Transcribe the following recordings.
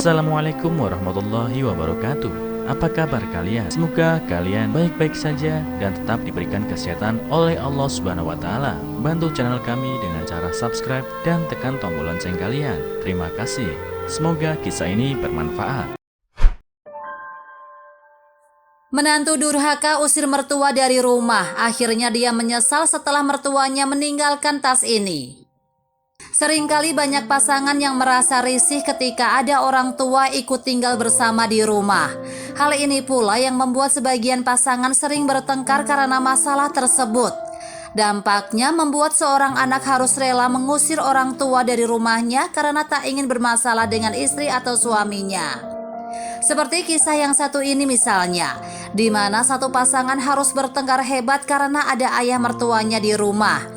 Assalamualaikum warahmatullahi wabarakatuh. Apa kabar kalian? Semoga kalian baik-baik saja dan tetap diberikan kesehatan oleh Allah Subhanahu wa Ta'ala. Bantu channel kami dengan cara subscribe dan tekan tombol lonceng kalian. Terima kasih. Semoga kisah ini bermanfaat. Menantu durhaka usir mertua dari rumah. Akhirnya dia menyesal setelah mertuanya meninggalkan tas ini. Seringkali banyak pasangan yang merasa risih ketika ada orang tua ikut tinggal bersama di rumah. Hal ini pula yang membuat sebagian pasangan sering bertengkar karena masalah tersebut. Dampaknya membuat seorang anak harus rela mengusir orang tua dari rumahnya karena tak ingin bermasalah dengan istri atau suaminya. Seperti kisah yang satu ini misalnya, di mana satu pasangan harus bertengkar hebat karena ada ayah mertuanya di rumah.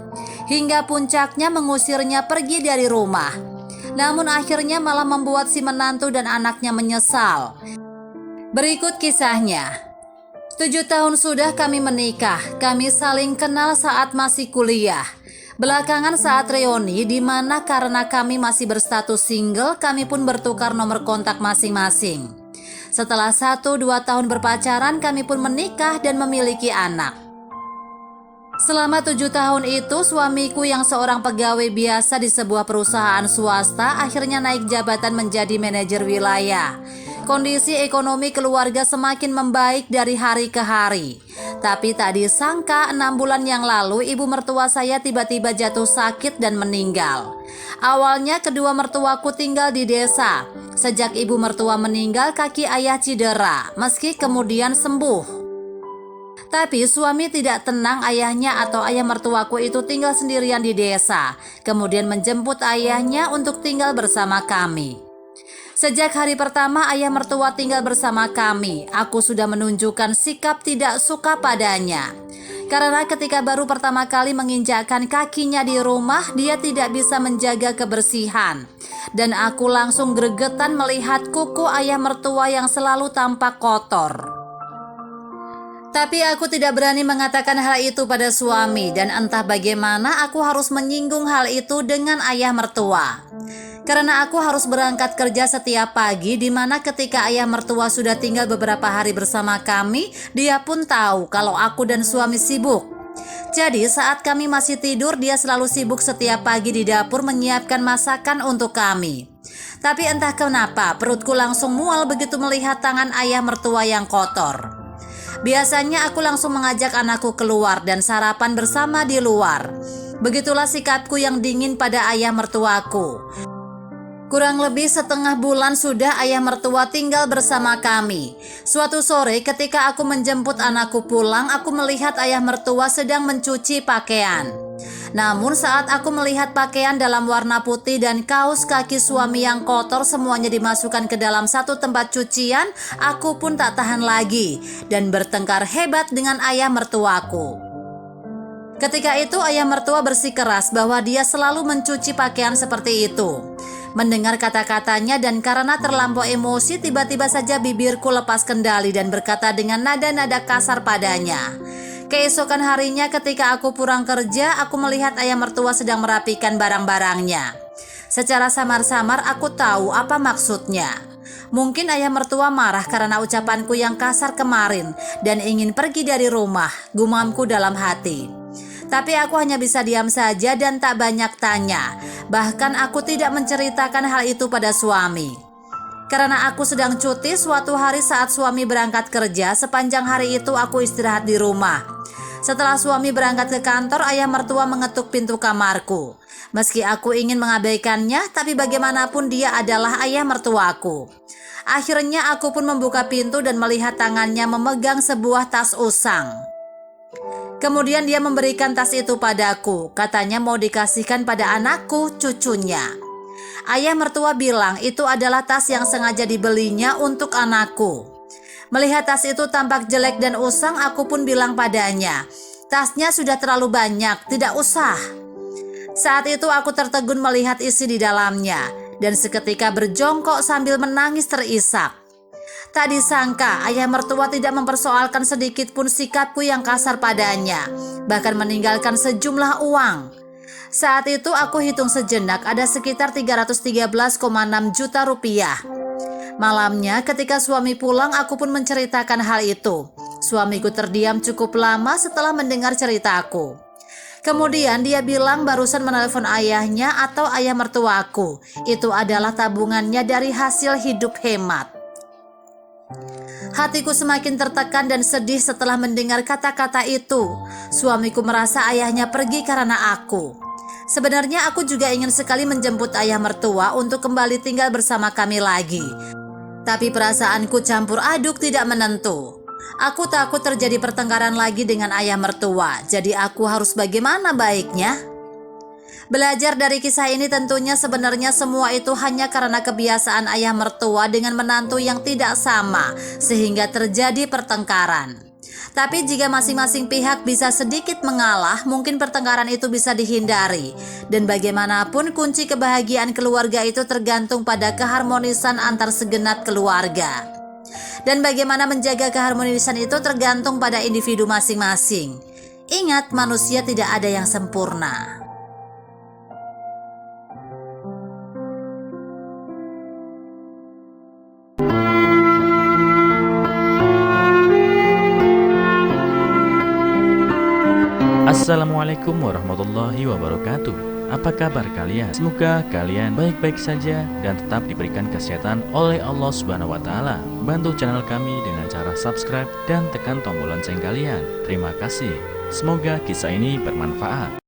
Hingga puncaknya mengusirnya pergi dari rumah. Namun akhirnya malah membuat si menantu dan anaknya menyesal. Berikut kisahnya. 7 tahun sudah kami menikah. Kami saling kenal saat masih kuliah. Belakangan saat reuni, di mana karena kami masih berstatus single, kami pun bertukar nomor kontak masing-masing. Setelah 1-2 tahun berpacaran, kami pun menikah dan memiliki anak. Selama 7 tahun itu, suamiku yang seorang pegawai biasa di sebuah perusahaan swasta akhirnya naik jabatan menjadi manajer wilayah. Kondisi ekonomi keluarga semakin membaik dari hari ke hari. Tapi tak disangka 6 bulan yang lalu ibu mertua saya tiba-tiba jatuh sakit dan meninggal. Awalnya kedua mertuaku tinggal di desa. Sejak ibu mertua meninggal, kaki ayah cedera, meski kemudian sembuh. Tapi suami tidak tenang, ayahnya atau ayah mertuaku itu tinggal sendirian di desa. Kemudian menjemput ayahnya untuk tinggal bersama kami. Sejak hari pertama ayah mertua tinggal bersama kami, aku sudah menunjukkan sikap tidak suka padanya. Karena ketika baru pertama kali menginjakkan kakinya di rumah, dia tidak bisa menjaga kebersihan. Dan aku langsung gregetan melihat kuku ayah mertua yang selalu tampak kotor. Tapi aku tidak berani mengatakan hal itu pada suami, dan entah bagaimana aku harus menyinggung hal itu dengan ayah mertua. Karena aku harus berangkat kerja setiap pagi, di mana ketika ayah mertua sudah tinggal beberapa hari bersama kami, dia pun tahu kalau aku dan suami sibuk. Jadi saat kami masih tidur, dia selalu sibuk setiap pagi di dapur menyiapkan masakan untuk kami. Tapi entah kenapa perutku langsung mual begitu melihat tangan ayah mertua yang kotor. Biasanya aku langsung mengajak anakku keluar dan sarapan bersama di luar. Begitulah sikapku yang dingin pada ayah mertuaku. Kurang lebih setengah bulan sudah ayah mertua tinggal bersama kami. Suatu sore ketika aku menjemput anakku pulang, aku melihat ayah mertua sedang mencuci pakaian. Namun saat aku melihat pakaian dalam warna putih dan kaos kaki suami yang kotor semuanya dimasukkan ke dalam satu tempat cucian, aku pun tak tahan lagi dan bertengkar hebat dengan ayah mertuaku. Ketika itu ayah mertua bersikeras bahwa dia selalu mencuci pakaian seperti itu. Mendengar kata-katanya dan karena terlampau emosi, tiba-tiba saja bibirku lepas kendali dan berkata dengan nada-nada kasar padanya. Keesokan harinya ketika aku pulang kerja, aku melihat ayah mertua sedang merapikan barang-barangnya. Secara samar-samar aku tahu apa maksudnya. Mungkin ayah mertua marah karena ucapanku yang kasar kemarin dan ingin pergi dari rumah, gumamku dalam hati. Tapi aku hanya bisa diam saja dan tak banyak tanya. Bahkan aku tidak menceritakan hal itu pada suami. Karena aku sedang cuti, suatu hari saat suami berangkat kerja, sepanjang hari itu aku istirahat di rumah. Setelah suami berangkat ke kantor, ayah mertua mengetuk pintu kamarku. Meski aku ingin mengabaikannya, tapi bagaimanapun dia adalah ayah mertuaku. Akhirnya aku pun membuka pintu dan melihat tangannya memegang sebuah tas usang. Kemudian dia memberikan tas itu padaku, katanya mau dikasihkan pada anakku, cucunya. Ayah mertua bilang itu adalah tas yang sengaja dibelinya untuk anakku. Melihat tas itu tampak jelek dan usang, aku pun bilang padanya, tasnya sudah terlalu banyak, tidak usah. Saat itu aku tertegun melihat isi di dalamnya, dan seketika berjongkok sambil menangis terisak. Tak disangka ayah mertua tidak mempersoalkan sedikit pun sikapku yang kasar padanya, bahkan meninggalkan sejumlah uang. Saat itu aku hitung sejenak ada sekitar 313,6 juta rupiah. Malamnya ketika suami pulang, aku pun menceritakan hal itu. Suamiku terdiam cukup lama setelah mendengar ceritaku. Kemudian dia bilang barusan menelepon ayahnya atau ayah mertuaku. Itu adalah tabungannya dari hasil hidup hemat. Hatiku semakin tertekan dan sedih setelah mendengar kata-kata itu. Suamiku merasa ayahnya pergi karena aku. Sebenarnya aku juga ingin sekali menjemput ayah mertua untuk kembali tinggal bersama kami lagi. Tapi perasaanku campur aduk tidak menentu. Aku takut terjadi pertengkaran lagi dengan ayah mertua. Jadi aku harus bagaimana baiknya? Belajar dari kisah ini tentunya sebenarnya semua itu hanya karena kebiasaan ayah mertua dengan menantu yang tidak sama, sehingga terjadi pertengkaran. Tapi jika masing-masing pihak bisa sedikit mengalah, mungkin pertengkaran itu bisa dihindari. Dan bagaimanapun kunci kebahagiaan keluarga itu tergantung pada keharmonisan antar segenap keluarga. Dan bagaimana menjaga keharmonisan itu tergantung pada individu masing-masing. Ingat, manusia tidak ada yang sempurna. Assalamualaikum warahmatullahi wabarakatuh. Apa kabar kalian? Semoga kalian baik-baik saja dan tetap diberikan kesehatan oleh Allah Subhanahu wa taala. Bantu channel kami dengan cara subscribe dan tekan tombol lonceng kalian. Terima kasih. Semoga kisah ini bermanfaat.